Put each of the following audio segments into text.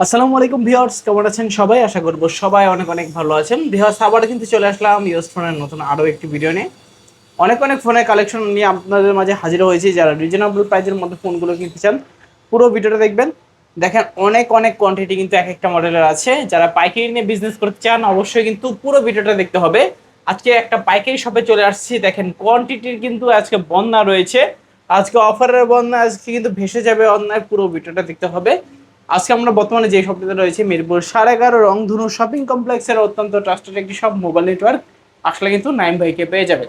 আসসালামু আলাইকুম ভিউয়ার্স, কেমন আছেন সবাই? আশা করব সবাই অনেক অনেক ভালো আছেন। ভিউয়ার্স, আবার কিন্তু চলে আসলাম ইউজ ফোনের নতুন আরো একটি ভিডিও নিয়ে। অনেক অনেক ফোনের কালেকশন নিয়ে আপনাদের মাঝে হাজির হয়েছি। যারা রিজনেবল প্রাইসের মধ্যে ফোনগুলো কিনতে চান পুরো ভিডিওটা দেখবেন। দেখেন অনেক অনেক কোয়ান্টিটি কিন্তু এক একটা মডেলের আছে। যারা পাইকারি নিয়ে বিজনেস করতে চান অবশ্যই কিন্তু পুরো ভিডিওটা দেখতে হবে। আজকে একটা পাইকারি শপে চলে আসছি। দেখেন কোয়ান্টিটির কিন্তু আজকে বন্যা রয়েছে। আজকে অফারের বন্যা, আজকে কিন্তু ভেসে যাবে অন্যায়, পুরো ভিডিওটা দেখতে হবে। আজকে আমরা বর্তমানে যে শপটিতে রয়েছে মিরপুর 11.5 রংধনু শপিং কমপ্লেক্সের অত্যন্ত ট্রাস্টেড একটি শপ মোবাইল নেটওয়ার্ক। আসলে কিন্তু নাইম ভাইকে পেয়ে যাবে।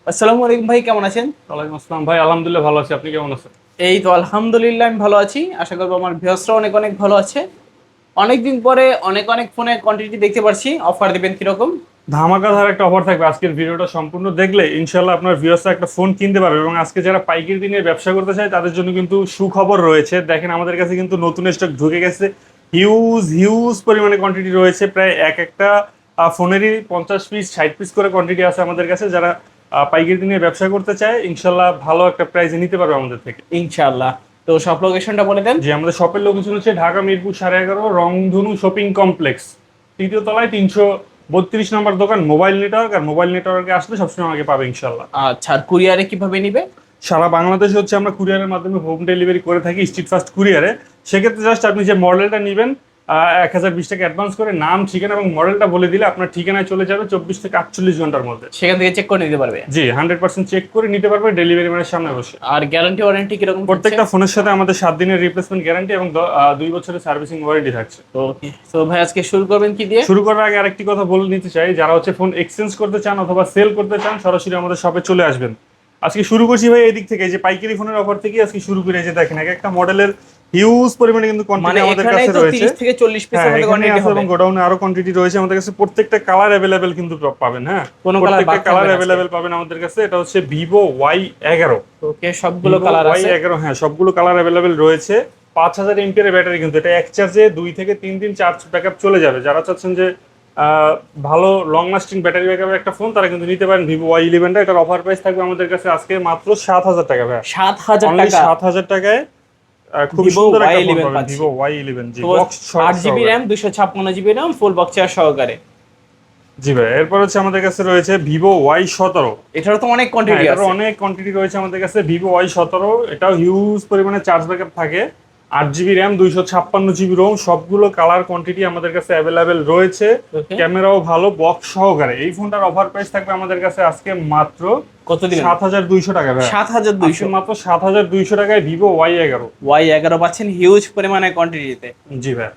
আসসালামু আলাইকুম ভাই, কেমন আছেন? ওয়ালাইকুম আসসালাম ভাই, আলহামদুলিল্লাহ ভালো আছি। আপনি কেমন আছেন? এই তো আলহামদুলিল্লাহ, আমি ভালো আছি। আশা করবো আমার ভিউয়ার্সরা অনেক অনেক ভালো আছে। অনেকদিন পরে অনেক অনেক ফোনের কোয়ান্টিটি দেখতে পাচ্ছি। অফার দিবেন কিরকম? ধামাকাধার একটা অফার থাকবে। আজকের ভিডিওটা সম্পূর্ণ দেখলে ইনশাল্লাহ আপনার ভিউয়ার্সরা একটা ফোন কিনতে পারবে। এবং আজকে যারা পাইকারি দিনে ব্যবসা করতে চায় তাদের জন্য কিন্তু সুখবর রয়েছে। দেখেন আমাদের কাছে কিন্তু নতুন স্টক ঢুকে গেছে। হিউজ হিউজ পরিমাণে কোয়ান্টিটি রয়েছে। প্রায় এক একটা ফোনেরই 50 পিস 60 পিস করে কোয়ান্টিটি আছে আমাদের কাছে। যারা পাইকারি দিনে ব্যবসা করতে চায় ইনশাল্লাহ ভালো একটা প্রাইসে নিতে পারবে আমাদের থেকে। ইনশাআল্লাহ। তো সব লোকেশনটা বলে দেন। যে আমাদের শপের লোকেশন হচ্ছে ঢাকা মিরপুর 11.5 রংধনু শপিং কমপ্লেক্স, তৃতীয় তলায় 332 নম্বর দোকান মোবাইল নেটওয়ার্ক। আর মোবাইল নেটওয়ার্কে আসলে সবসময় আমাকে পাবে ইনশাল্লাহ। আচ্ছা, আর কুরিয়ারে কিভাবে নিবে? সারা বাংলাদেশে হচ্ছে আমরা কুরিয়ারের মাধ্যমে হোম ডেলিভারি করে থাকি, স্ট্রিট ফাস্ট কুরিয়ারে। সেক্ষেত্রে জাস্ট আপনি যে মডেলটা নেবেন 1020 টাকা অ্যাডভান্স করে নাম ঠিকানা এবং মডেলটা বলে দিলে আপনার ঠিকানায় চলে যাবে 24 থেকে 48 ঘন্টার মধ্যে। সেখান থেকে চেক করে নিতে পারবে। জি, 100% চেক করে নিতে পারবে ডেলিভারি ম্যানের সামনে বসে। আর গ্যারান্টি ওয়ারেন্টি কিরকম থাকছে? প্রত্যেকটা ফোনের সাথে আমাদের 7 দিনের রিপ্লেসমেন্ট গ্যারান্টি এবং 2 বছরের সার্ভিসিং ওয়ারেন্টি থাকছে। ওকে, তো ভাই আজকে শুরু করবেন কি দিয়ে? শুরু করার আগে আরেকটি কথা বলে নিতে চাই, যারা হচ্ছে ফোন এক্সচেঞ্জ করতে চান অথবা সেল করতে চান সরাসরি আমাদের শপে চলে আসবেন। আজকে শুরু করছি ভাই এই দিক থেকে, যে পাইকারি ফোনের অফার থেকে আজকে শুরু করে। যে দেখেন এক একটা মডেলের হিউজ পরিমাণে কিন্তু মানে কোয়ান্টিটি আমাদের এখানেই কাছে তো রয়েছে। 30 থেকে 40 পিসের হ্যাঁ, মধ্যে এখানে কোয়ান্টিটি আছে হবে। এবং গোডাউনে আরো কোয়ান্টিটি রয়েছে আমাদের কাছে। প্রত্যেকটা কালার অ্যাভেলেবেল কিন্তু পাবেন। হ্যাঁ, কোন কালার প্রত্যেকটা বাদ কালার থাকবে না আজকে? অ্যাভেলেবেল পাবেন আমাদের কাছে। এটা হচ্ছে ভিভো Y11। ওকে, সবগুলো ভিভো কালার ওয়াই আছে। এগারো হ্যাঁ, সবগুলো কালার অ্যাভেলেবেল রয়েছে। 5000 এমপিআর ব্যাটারি, কিন্তু এটা এক চার্জে 2 থেকে 3 দিন চার্জ ব্যাকআপ চলে যাবে। যারা চাচ্ছেন যে ভালো লং লাস্টিং ব্যাটারি ব্যাকআপের একটা ফোন, তারা কিন্তু নিতে পারেন ভিভো Y11টা। এটার অফার প্রাইস থাকবে আমাদের কাছে আজকে মাত্র 7000 টাকা ভাই। 7,000 অনলি টাকা 7000 টাকায় খুব ভিভো সুন্দর একটা ফোন Y11 পাবেন, পাচ্ছি। Vivo Y11। জি, তো box 8 GB RAM, 256 GB RAM, full box chair সহকারে। জি ভাই। এরপর হচ্ছে আমাদের কাছে রয়েছে ভিভো Y17। এটারও তো অনেক হ্যাঁ, কোয়ান্টিটি এটারও আছে। অনেক কোয়ান্টিটি রয়েছে আমাদের কাছে। ভিভো Y17 এটাও হিউজ পরিমাণে চার্জ ব্যাকআপ থাকে। 8 জিবি র্যাম, 256 জিবি রোম, সবগুলো কালার কোয়ান্টিটি আমাদের কাছে অ্যাভেলেবেল রয়েছে। ওকে, ক্যামেরাও ভালো, বক্স সহকারে। এই ফোনটার অফার প্রাইস থাকবে আমাদের কাছে আজকে মাত্র কত দিবেন? 7200 টাকা ভাই। 7,200। আজকে মাত্র 7200 টাকায় ভিভো Y11। Y11 পাচ্ছেন হিউজ পরিমাণে কোয়ান্টিটিতে। জি ভাই।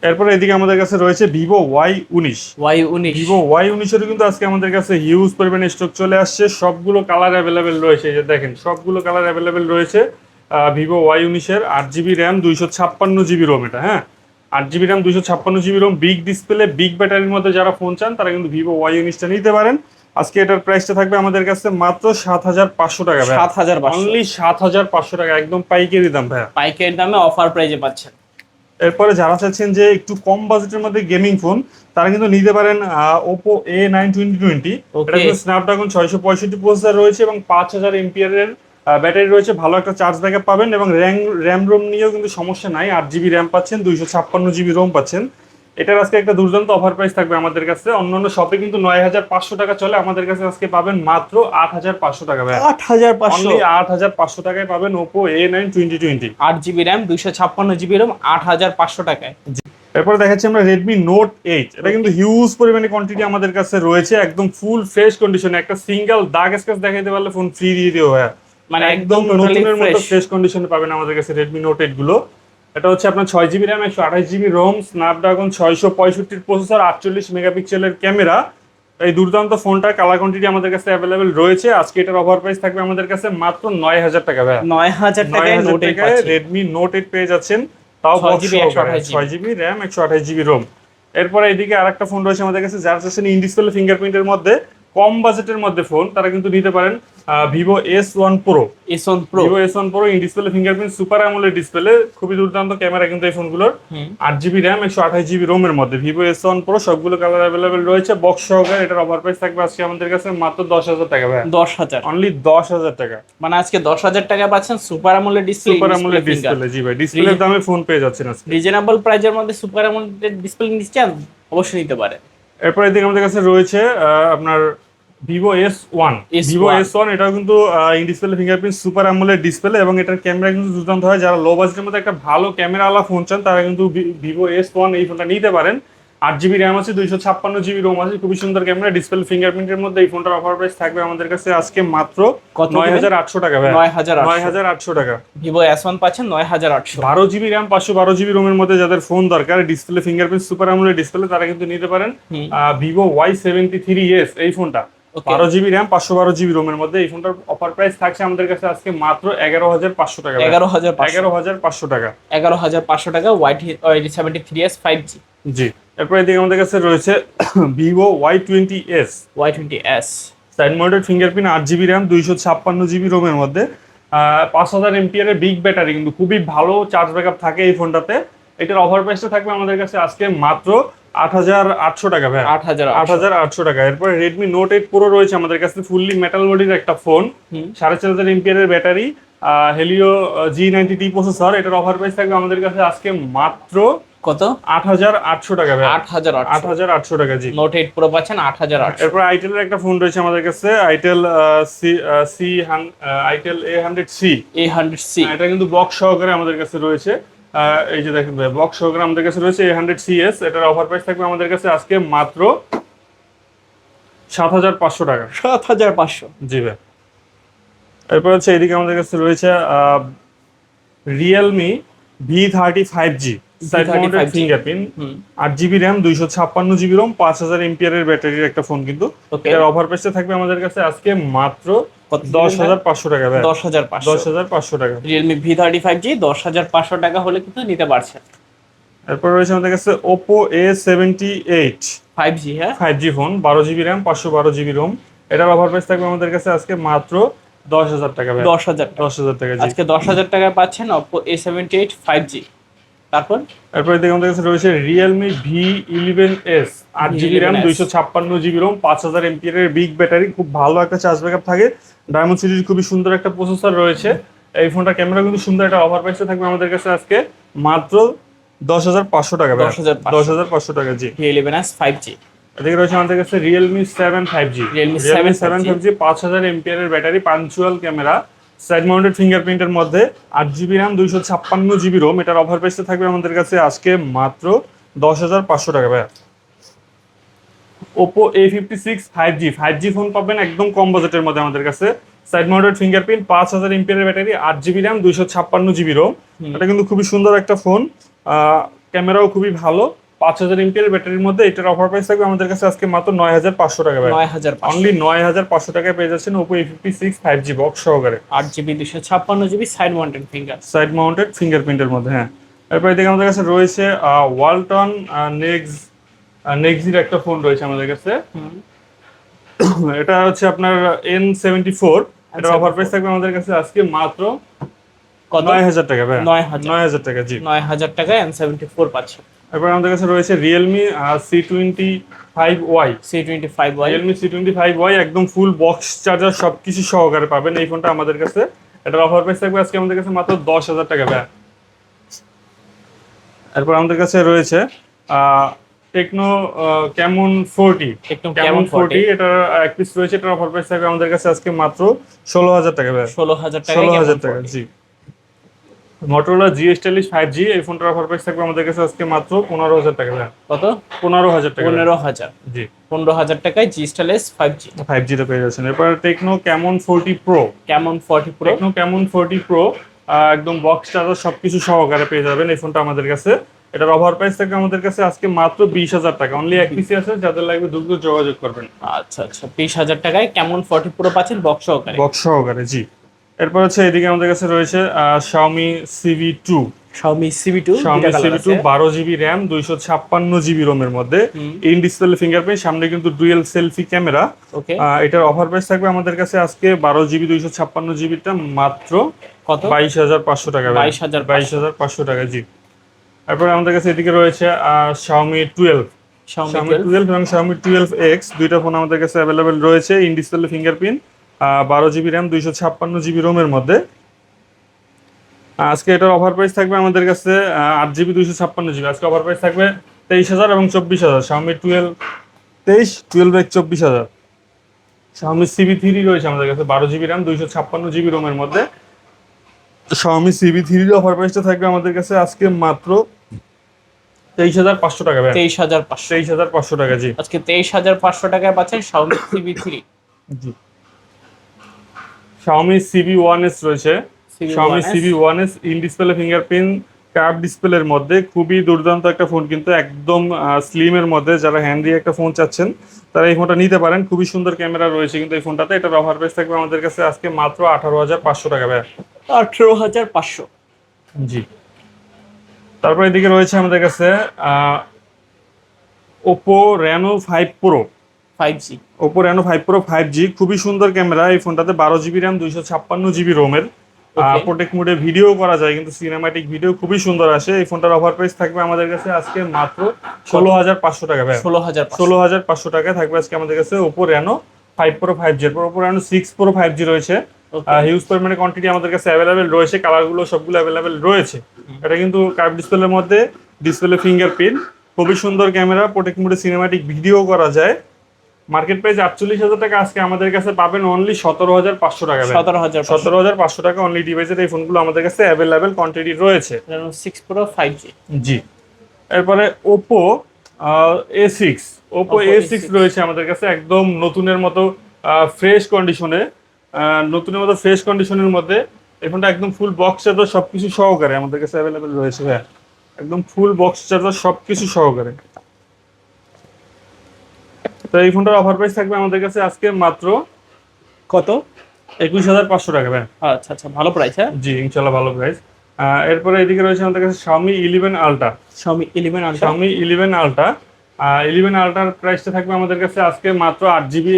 এরপরে এদিকে আমাদের কাছে রয়েছে Vivo Y19। Y19। Vivo Y19 কিন্তু আজকে আমাদের কাছে হিউজ পরিমাণে স্টক চলে আসছে। সবগুলো কালার অ্যাভেলেবেল রয়েছে। এই যে দেখেন সবগুলো কালার অ্যাভেলেবেল রয়েছে। ভিভো Y19-এর 8 জিবি র্যাম, 256 জিবি রোম। এটা হ্যাঁ, 8 GB RAM, 256 GB ROM, big display, big ব্যাটারির মধ্যে যারা ফোন চান তারা কিন্তু ভিভো Y19টা নিতে পারেন। আজকে এটার প্রাইসটা থাকবে আমাদের কাছে মাত্র 7500 টাকা ভাই। 7,500 অনলি 7500 টাকা, একদম পাইকারি দাম ভাই। পাইকারি দামে অফার প্রাইজে পাচ্ছেন। এরপরে যারা চাচ্ছেন যে একটু কম বাজেটের মধ্যে গেমিং ফোন, তারা কিন্তু নিতে পারেন ওপো A9 2020। এটা ওকে, কিন্তু স্ন্যাপড্রাগন 665 প্রসেসর রয়েছে এবং 5000 এর ব্যাটারি রয়েছে। ভালো একটা চার্জ ব্যাকআপ পাবেন এবং র্যাম রোম নিয়েও কিন্তু সমস্যা নাই। 8 জিবি র্যাম পাচ্ছেন, 256 জিবি রোম পাচ্ছেন। এটার আজকে একটা দুর্দান্ত অফার প্রাইস থাকবে আমাদের কাছে। অন্যান্য শপে কিন্তু 9500 টাকা চলে, আমাদের কাছে আজকে পাবেন মাত্র 8500 টাকা ভাই। 8,500। অনলি 8500 টাকায় পাবেন Oppo A9 2020। 8 GB RAM, 256 GB Rome, 8,500 টাকায়। এরপরে দেখাচ্ছি আমরা রেডমি নোট 8। এটা কিন্তু হিউজ পরিমাণে কোয়ান্টিটি আমাদের কাছে রয়েছে। একদম ফুল ফ্রেশ কন্ডিশনে, একটা সিঙ্গেল দাগ স্ক্র্যাচ দেখাইতে পারলে ফোন ফ্রি দিয়ে দিও ভাইয়া। মানে একদম একদম টোটালি নতুনের মতো ফ্রেশ। ফ্রেশ কন্ডিশনে পাবেন আমাদের কাছে রেডমি নোট 8 গুলো। এটা হচ্ছে আপনার 6 GB RAM, 128 GB ROM, Snapdragon 665 processor, 48 মেগাপিক্সেলের ক্যামেরা। এই দুর্দান্ত ফোনটার কালার কোয়ান্টিটি আমাদের কাছে অ্যাভেলেবেল রয়েছে। আজকে এটার অফার প্রাইস থাকবে আমাদের কাছে মাত্র 9000 টাকা ভাইয়া। 9,000 টাকায় 9000 নোট 8 টাকায় পাচ্ছেন। রেডমি নোট 8 পেয়ে যাচ্ছেন, তাও 6 GB 128 GB. 6 GB RAM, 128 GB ROM. এরপরে এদিকে আরেকটা ফোন রয়েছে আমাদের কাছে, যারা চাচ্ছেন ইন ডিসপ্লে ফিঙ্গারপ্রিন্টের মধ্যে কম বাজেটের মধ্যে ফোন, তারা কিন্তু নিতে পারেন Vivo S1 Pro। S1 Pro Vivo S1 Pro in display fingerprint super AMOLED display, খুবই দুর্দান্ত ক্যামেরা কিন্তু এই ফোনগুলোর। 8GB র্যাম 128GB ROM এর মধ্যে ভিভো S1 Pro, সবগুলো কালার অ্যাভেলেবেল রয়েছে বক্স সহকারে। এটার অফার প্রাইস থাকবে আজকে আমাদের কাছে মাত্র 10,000 টাকা ভাই। 10,000 অনলি 10,000 টাকা। মানে আজকে 10,000 টাকা পাচ্ছেন super AMOLED display. Super AMOLED display, জি ভাই, ডিসপ্লের দামে ফোন পেয়ে যাচ্ছেন আজকে। রিজনেবল প্রাইজের মধ্যে সুপার অ্যামোলেড ডিসপ্লে নিচ্ছেন, অবশ্যই নিতে পারে। এরপর এদিকে আমাদের কাছে রয়েছে আপনার ভিভো S1। ভিভো S1 এটাও কিন্তু in display fingerprint super AMOLED display, এবং এটার ক্যামেরা কিন্তু দুর্দান্ত হয়। যারা লো বাজেটের মধ্যে একটা ভালো ক্যামেরাওয়ালা ফোন চান তারা কিন্তু ভিভো S1 এই ফোনটা নিতে পারেন। 8GB র্যাম আছে, 256GB ROM আছে, খুবই সুন্দর ক্যামেরা, ডিসপ্লে ফিঙ্গারপ্রিন্টের মধ্যে। এই ফোনটার অফার প্রাইস থাকবে আমাদের কাছে আজকে মাত্র 9,800 টাকা ভাই। 9,800 টাকা। ভিভো S1 পাচ্ছেন 9,800। 12GB র্যাম 512GB ROM এর মধ্যে যাদের ফোন দরকার display fingerprint super AMOLED display, তারা কিন্তু নিতে পারেন ভিভো Y73s এই ফোনটা। 12GB র্যাম 512GB ROM এর মধ্যে এই ফোনটার অফার প্রাইস থাকছে আমাদের কাছে আজকে মাত্র 11,500 টাকা। 11,500 টাকা। 11,500 টাকা Y73s 5G। জি। এরপর এদিকে আমাদের কাছে রয়েছে Vivo Y20s। Y20s side mounted fingerprint, 8GB RAM 256GB ROM এর মধ্যে, 5000 mAh এর বিগ ব্যাটারি, কিন্তু খুবই ভালো চার্জ ব্যাকআপ থাকে এই ফোনটাতে। এটার অফার প্রাইসটা থাকবে আমাদের কাছে আজকে মাত্র 8,800 টাকা ভাই। 8,800 টাকা। এরপর রেডমি নোট 8 প্রো রয়েছে আমাদের কাছে, ফুললি মেটাল বডির একটা ফোন, 4,500 mAh এর ব্যাটারি, হেলিও G90T প্রসেসর। এটার অফার প্রাইস থাকবে আমাদের কাছে আজকে মাত্র কত? 8,800 টাকা ভাই। 8,800 টাকা। জি। নোট 8 প্রো পাচ্ছেন 8,800। এরপর আইটেলের একটা ফোন রয়েছে আমাদের কাছে, আইটেল A100C। এটা কিন্তু বক্স সহকারে আমাদের কাছে রয়েছে। এই যে দেখেন ভাই, বক্স সহকারে আমাদের কাছে রয়েছে A100CS। এটার অফার প্রাইস থাকবে আমাদের কাছে আজকে মাত্র 7,500 টাকা। 7,500। জি ভাই। এরপর হচ্ছে এদিকে আমাদের কাছে রয়েছে Realme V30 5G side mounted fingerprint, 8GB RAM 256GB ROM, 5000 mAh এর ব্যাটারির একটা ফোন কিন্তু। এর অফার প্রাইসে থাকবে আমাদের কাছে আজকে মাত্র 10,500 টাকা ভাই। 10,500 টাকা। রিয়েলমি V30 5G 10,500 টাকা হলে কিন্তু নিতে পারছেন। এরপর রয়েছে আমাদের কাছে Oppo A78 5G। হ্যাঁ, 5G phone, 12GB RAM 512GB ROM। এটার অফার প্রাইস থাকবে আমাদের কাছে আজকে মাত্র 10,000 টাকা ভাই। 10,000 টাকা। জি। আজকে 10,000 টাকায় পাচ্ছেন Oppo A78 5G। এরপর দেখুন আমাদের কাছে রয়েছে Realme V11s, 8GB RAM 256GB ROM, 5000 mAh এর বিগ ব্যাটারি, খুব ভালো একটা চার্জ ব্যাকআপ থাকে। ডায়মন্ড সিরিজ খুবই সুন্দর একটা প্রসেসর রয়েছে। এই ফোনটা ক্যামেরা কিন্তু সুন্দর, একটা অফার প্রাইসে থাকবে আমাদের কাছে আজকে মাত্র 10,500 টাকা। 10,500 টাকা। জি। V11s 5G। এদিকে রয়েছে আমাদের কাছে Realme 7 5G। Realme 7 5G 5000 mAh এর ব্যাটারি, পাঞ্চুয়াল ক্যামেরা, সাইড মাউন্টেড ফিঙ্গারপ্রিন্টের মধ্যে, 8GB র্যাম 256GB ROM। এটার অফার প্রাইসে থাকবে আমাদের কাছে আজকে মাত্র 10,500 টাকা ভাই। Oppo A56 5G ফোন পাবেন একদম কম বাজেটের মধ্যে আমাদের কাছে, সাইড মাউন্টেড ফিঙ্গারপ্রিন্ট, 5000 mAh এর battery, 8GB RAM 256GB ROM। এটা কিন্তু খুবই সুন্দর একটা ফোন, ক্যামেরাও খুবই ভালো, 5000 mAh এর ব্যাটারির মধ্যে। এটার অফার প্রাইস থাকবে আমাদের কাছে আজকে মাত্র 9,500 টাকা ভাই। 9,500 অনলি 9,500 টাকায় পেয়ে যাচ্ছেন Oppo A56 5G বক্স সহকারে, 8GB 256GB সাইড মাউন্টেড ফিঙ্গারপ্রিন্টের মধ্যে। হ্যাঁ। এরপর এদিকে আমাদের কাছে রয়েছে ওয়ালটন নেক্সির একটা ফোন রয়েছে আমাদের কাছে। এটা হচ্ছে আপনার N74। এটার অফার প্রাইস থাকবে আমাদের কাছে আজকে মাত্র 9,000 টাকা ভাই। 9,000 টাকা। জি। 9,000 টাকায় N74 পাচ্ছেন। এরপর আমাদের কাছে রয়েছে Realme C25Y। Realme C25Y একদম ফুল বক্স চার্জার সবকিছু সহকারে পাবেন এই ফোনটা আমাদের কাছে। এটার অফার প্রাইস থাকবে আজকে আমাদের কাছে মাত্র 10,000 টাকা ভাই। এরপর আমাদের কাছে রয়েছে টেকনো ক্যামন 40। এটার এক পিস রয়েছে, এটার অফার প্রাইস থাকবে আমাদের কাছে আজকে মাত্র 16,000 টাকা ভাই। 16,000 টাকা। জি। Motorola G-Stylish 5G এই ফোনটার অফার প্রাইস থাকবে আমাদের কাছে আজকে মাত্র 15,000 টাকা ভাই। কত? 15,000 টাকা। 15,000। জি। 15,000 টাকায় G-Stylish 5G টা পেয়ে যাচ্ছেন। এরপর techno Camon 40 Pro। Techno Camon 40 Pro একদম বক্স চার্জার সবকিছু সহকারে পেয়ে যাবেন এই ফোনটা আমাদের কাছে। এটার অফার প্রাইস থাকবে আমাদের কাছে আজকে মাত্র 20,000 টাকা। অনলি এক পিসি আছে, যাদের লাগবে দ্রুত যোগাযোগ করবেন। আচ্ছা, 20,000 টাকায় ক্যামন 40 Pro পাচ্ছেন বক্স সহকারে। জি। এরপর হচ্ছে এদিকে আমাদের কাছে রয়েছে Xiaomi CV2। Xiaomi CB2 Xiaomi দুইটা কালার CB2 আছে। 12GB RAM 256GB ROM এর মধ্যে ইন ডিসপ্লে ফিঙ্গারপ্রিন্ট, সামনে কিন্তু ডুয়াল সেলফি ক্যামেরা। ওকে, এটার অফার প্রাইস থাকবে আমাদের কাছে আজকে 12GB 256GB টা মাত্র কত? 22,500 টাকা। 22,500 22,500 টাকা, জি। তারপরে আমাদের কাছে এদিকে রয়েছে Xiaomi 12 Xiaomi Xiaomi 12 12 এবং Xiaomi 12X, দুইটা ফোন আমাদের কাছে অ্যাভেলেবেল রয়েছে in display fingerprint, 12GB RAM 256GB ROM এর মধ্যে। আজকে এটার অফার প্রাইস থাকবে আমাদের কাছে 8GB 256GB, আজকে অফার প্রাইস থাকবে 23,000 এবং 24,000। Xiaomi 12X 24,000। Xiaomi CB3 রয়েছে আমাদের কাছে 12GB RAM 256GB ROM এর মধ্যে। Xiaomi CB3 এর অফার প্রাইসটা থাকবে আমাদের কাছে আজকে মাত্র 23,500 টাকা। 23,500 23,500 টাকা, জি। আজকে 23,500 টাকায় পাচ্ছেন Xiaomi CB3। জি। Xiaomi CB1S রয়েছে। Xiaomi CB1S in display fingerprint curve ডিসপ্লের মধ্যে খুবই দুর্দান্ত একটা ফোন, কিন্তু একদম স্লিম এর মধ্যে। যারা হ্যান্ডি একটা ফোন চাচ্ছেন তারা এই ফোনটা নিতে পারেন। খুবই সুন্দর ক্যামেরা রয়েছে কিন্তু এই ফোনটাতে। এটার অফার প্রাইস থাকবে আমাদের কাছে আজকে মাত্র 18,500 টাকা। 18,500। জি। তারপর এদিকে রয়েছে আমাদের কাছে Oppo Reno 5 Pro 5G। Oppo Reno 5 Pro 5G, খুবই সুন্দর ক্যামেরা এই ফোনটাতে। 12GB RAM 256GB ROM এর। প্রোটেক্ট মোডে ভিডিও করা যায়, কিন্তু সিনেম্যাটিক ভিডিও খুবই সুন্দর আসে। এই ফোনটার অফার প্রাইস থাকবে আমাদের কাছে আজকে মাত্র 16,500 টাকা। 16,500 টাকা থাকবে আজকে আমাদের কাছে Oppo Reno 5 Pro 5G। এরপর Oppo Reno 6 Pro 5G রয়েছে। হিউজ পরিমাণে কোয়ান্টিটি আমাদের কাছে অ্যাভেলেবেল রয়েছে, কালারগুলো সবগুলো অ্যাভেলেবেল রয়েছে। এটা কিন্তু কার্ভ ডিসপ্লের মধ্যে, ডিসপ্লে ফিঙ্গারপ্রিন্ট, খুবই সুন্দর ক্যামেরা, প্রোটেক্ট মোডে সিনেম্যাটিক ভিডিও করা যায়। মার্কেট প্রাইস 48,000 টাকা, আজকে আমাদের কাছে পাবেন অনলি 17,500 টাকা। 17,500 টাকা অনলি ডিভাইসের এই ফোনগুলো আমাদের কাছে অ্যাভেলেবেল কোয়ান্টিটি রয়েছে। Reno 6 Pro 5G। জি। এরপরে Oppo A6 Oppo A6 রয়েছে আমাদের কাছে, একদম নতুনের মতো ফ্রেশ কন্ডিশনে, মধ্যে। এই ফোনটা একদম ফুল বক্স চার্জার সবকিছু সহকারে আমাদের কাছে অ্যাভেলেবেল রয়েছে ভাই, একদম ফুল বক্স চার্জার সবকিছু সহকারে। তো এই ফোনটার অফার প্রাইস থাকবে আমাদের কাছে আজকে মাত্র কত? 21,500 টাকা ভাই। আচ্ছা আচ্ছা, ভালো প্রাইস। হ্যাঁ, জি, ইনশাআল্লাহ ভালো প্রাইস। এরপরে এদিকে রয়েছে আমাদের কাছে Xiaomi 11 Ultra। Xiaomi 11 Ultra। Xiaomi 11 Ultra 11 Ultraর প্রাইসটা থাকবে আমাদের কাছে আজকে মাত্র 8GB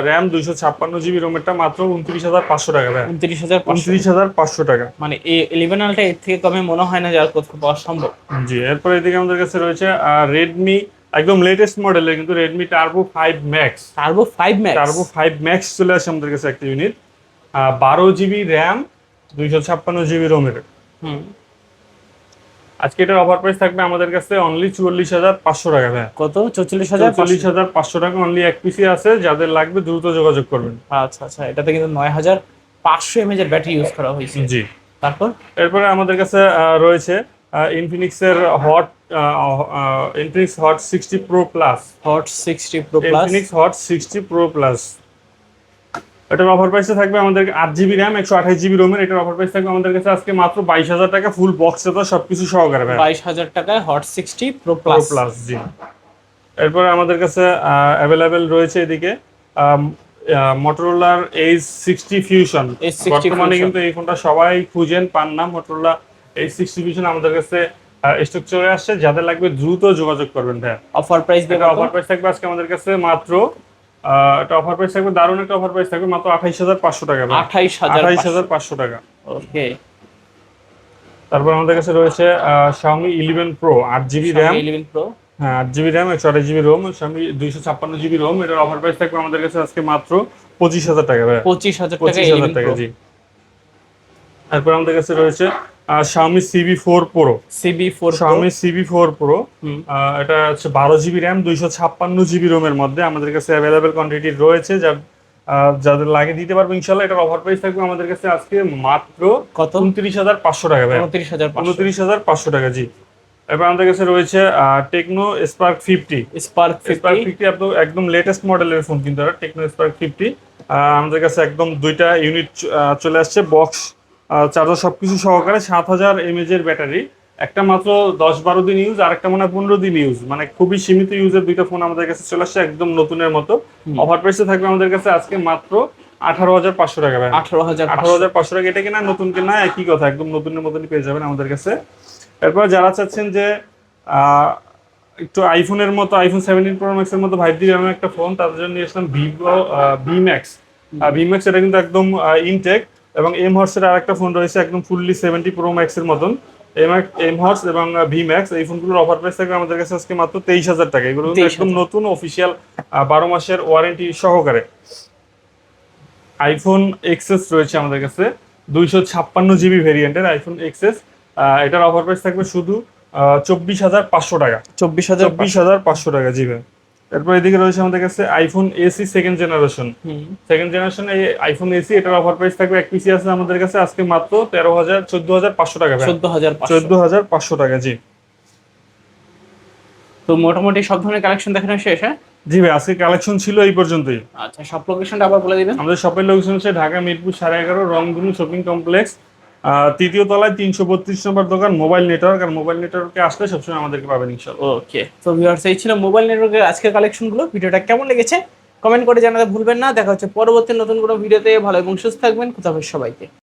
RAM 256GB ROM এরটা মাত্র 29,500 টাকা ভাই। 29,500 টাকা। মানে এই 11 Ultra এর থেকে কমে মনে হয় না যার কোথাও পাওয়া সম্ভব। জি। এরপর এদিকে আমাদের কাছে রয়েছে Redmi, একদম লেটেস্ট মডেলের কিন্তু Redmi Turbo 5 Max। Turbo 5 Max। Turbo 5 Max চলে আসে আমাদের কাছে একটা unit, 12GB RAM 256GB ROM এর। আজকে এটার অফার প্রাইস থাকবে আমাদের কাছে অনলি 44,500 টাকা ভাই। কত? 44,500 টাকা অনলি। এক পিসি আছে, যাদের লাগবে দ্রুত যোগাযোগ করবেন। আচ্ছা আচ্ছা, এটাতে কিন্তু 9,500 mAh এর ব্যাটারি ইউজ করা হয়েছে। জি। তারপর এরপরে আমাদের কাছে রয়েছে Infinix Hot 60 Pro Plus। Hot 60 Pro Plus। Infinix Hot 60 Pro Plus, এটার অফার প্রাইসে থাকবে আমাদের 8GB RAM 128GB ROM এর। এটার অফার প্রাইস থাকবে আমাদের কাছে আজকে মাত্র 22,000 টাকা, ফুল বক্স সেট সবকিছু সহকারে ভাই। 22,000 টাকায় Hot 60 Pro Plus। জি। এরপর আমাদের কাছে অ্যাভেলেবেল রয়েছে এদিকে Motorola H60 Fusion। বর্তমানে কিন্তু এই ফোনটা সবাই খুঁজেন, পান না। Motorola H60 Fusion আমাদের কাছে স্টক চলে আসছে, যাদের লাগবে দ্রুত যোগাযোগ করবেন ভাই। অফার প্রাইস দেবে। অফার প্রাইস থাকবে আজকে আমাদের কাছে মাত্র এটা অফার প্রাইস থাকবে, দারুণ একটা অফার প্রাইস থাকবে, মাত্র 28,500 টাকা। 28,500 টাকা। ওকে। তারপর আমাদের কাছে রয়েছে Xiaomi 11 Pro 8GB RAM। 11 Pro, হ্যাঁ, 8GB RAM 128GB ROM, Xiaomi 256GB ROM। এটার অফার প্রাইস থাকবে আমাদের কাছে আজকে মাত্র 25,000 টাকা ভাই। 25,000 টাকা, জি। তারপর আমাদের কাছে রয়েছে Xiaomi CB4 Pro। Xiaomi CB4 Pro, এটা হচ্ছে 12GB RAM 256GB ROM এর মধ্যে আমাদের কাছে অ্যাভেলেবেল কোয়ান্টিটি রয়েছে, যাদের লাগে দিতে পারবো ইনশাআল্লাহ। এটার অফার প্রাইস থাকবে আমাদের কাছে আজকে মাত্র কত? 29,500 টাকা ভাই। 29,500 টাকা, জি। এবার আমাদের কাছে রয়েছে Tecno Spark 50। Spark 50 একদম লেটেস্ট মডেলের ফোন, কিন্তু Tecno Spark 50 আমাদের কাছে একদম দুইটা ইউনিট চলে আসছে, বক্স চার্জার সবকিছু সহকারে, 7,000 mAh এর ব্যাটারি। একটা মাত্র 10-12 দিন ইউজ, আর একটা মনে হয় 15 দিন ইউজ, মানে খুবই সীমিত ইউজের দুইটা ফোন আমাদের কাছে চলে আসছে একদম নতুনের মতো। অফার প্রাইসে থাকবে আমাদের কাছে আজকে মাত্র 18,500 টাকা ভাই। 18,500 টাকা। এটা কিনা নতুন কিনা একই কথা, একদম নতুনের মতনই পেয়ে যাবেন আমাদের কাছে। এরপর যারা চাচ্ছেন যে আহ, একটু আইফোনের মতো আইফোন 17 প্রো ম্যাক্স এর মতো 5 জিবি এমন একটা ফোন, তাদের জন্য নিয়ে আসলাম Vivo B max. B max এটা কিন্তু একদম ইনটেক, এবং এম হর্সের আরেকটা ফোন রয়েছে একদম ফুললি 70 প্রো ম্যাক্স এর মতন। এম হর্স এবং ভি ম্যাক্স এই ফোনগুলোর অফার প্রাইস থাকবে আমাদের কাছে আজকে মাত্র 23,000 টাকা। এগুলো কিন্তু একদম 23,000 নতুন অফিসিয়াল 12 মাসের ওয়ারেন্টি সহকারে। আইফোন এক্সএস রয়েছে আমাদের কাছে 256 জিবি ভেরিয়েন্টের আইফোন এক্সএস। এটার অফার প্রাইস থাকবে শুধু 24,500 টাকা। 24,000 টাকা, জি ভাই। এরপর এদিকে রয়েছে আমাদের কাছে iPhone AC second generation. Second generation এই আইফোন এসি, এটার অফার প্রাইস থাকবে এক পিসি আছে আমাদের কাছে আজকে মাত্র 14,500 টাকা ভাই। 14,500 টাকা, জি। তো মোটামুটি সব ধরনের কালেকশন দেখানো শেষ, হ্যাঁ? জি ভাই, আজকে কালেকশন ছিল এই পর্যন্তই। আচ্ছা, সব লোকেশনটা আবার বলে দিবেন। আমাদের শপের লোকেশন হচ্ছে ঢাকা মিরপুর 11.5 রংধনু শপিং কমপ্লেক্স, তৃতীয় তলায় 332 নম্বর দোকান মোবাইল নেটওয়ার্ক। আর মোবাইল নেটওয়ার্কে আসলে সবসময় আমাদেরকে পাবেন ইনশাআল্লাহ। ওকে, তো ভিউয়ার্স এই ছিল মোবাইল নেটওয়ার্কের আজকের কালেকশনগুলো। ভিডিওটা কেমন লেগেছে কমেন্ট করে জানাতে ভুলবেন না। দেখা হচ্ছে পরবর্তী নতুন কোনো ভিডিওতে। ভালো এবং সুস্থ থাকবেন। খোদা হাফেজ সবাইকে।